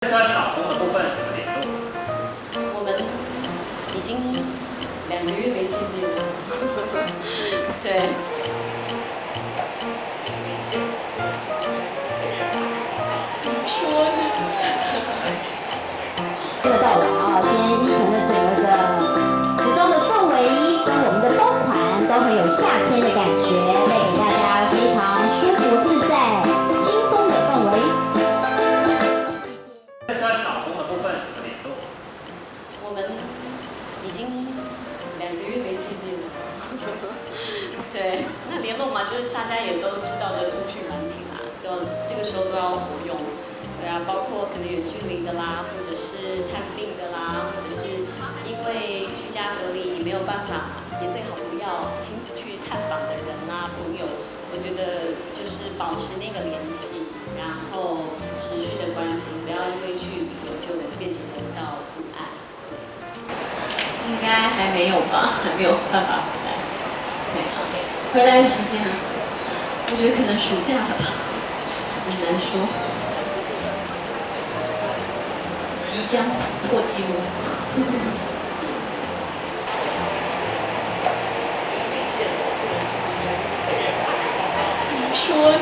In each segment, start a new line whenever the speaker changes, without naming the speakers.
跟老公的部分怎么联络？
我们已经2个月没见面了。对。怎么说呢？
的到来啊，今天依晨的整个的服装的氛围跟我们的包款都很有夏天的感觉，带给大家非常舒服自在、轻松的氛围。
跟老公的部分怎么联络？
我们已经2个月没见面了。对，那联络嘛，就是大家也都知道的通讯软体啦，就这个时候都要活用。对啊，包括可能远距离的啦，或者是探病的啦，或者是因为居家隔离你没有办法，也最好不要亲自去探访的人啦、朋友，我觉得就是保持那个联系，然后持续的关心，不要因为去旅游就变成了一道阻碍。应该还没有吧，还没有办法回来。对啊，回来的时间啊，我觉得可能暑假了吧，很难说。即将破纪录。怎么说呢？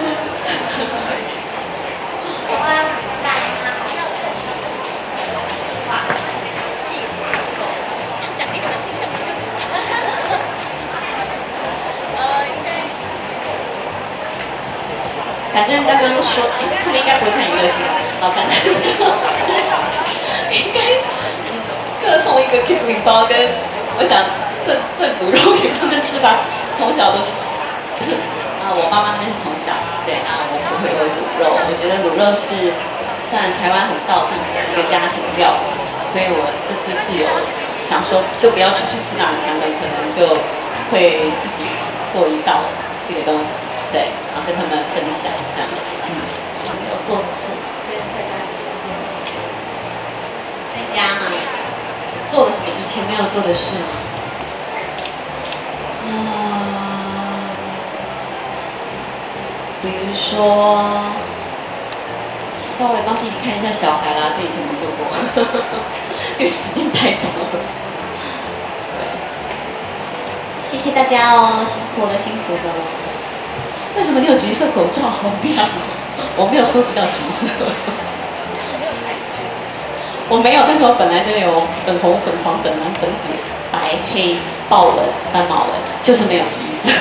反正刚刚说，他们应该不会看娱乐新闻，好，反正就是应该各送一个 Kipling 包跟我想炖卤肉给他们吃吧，从小都是吃，不是啊，我妈妈那边是从小，对啊，我不会有卤肉，我觉得卤肉是算台湾很道地的一个家庭料理，所以我这次是有想说，就不要出去吃大餐了，可能就会自己做一道这个东西。对，然后跟他们分享这样，有做的事，跟在家什么？在家嘛，做了什么以前没有做的事吗？比如说稍微帮弟弟看一下小孩啦，这以前没做过，因为时间太多了。对，谢谢大家哦，辛苦了，辛苦的了。为什么你有橘色口罩？好亮哦！我没有收集到橘色，我没有，但是我本来就有粉红、粉黄、粉蓝、粉紫、白、黑、豹纹、斑马纹，就是没有橘色。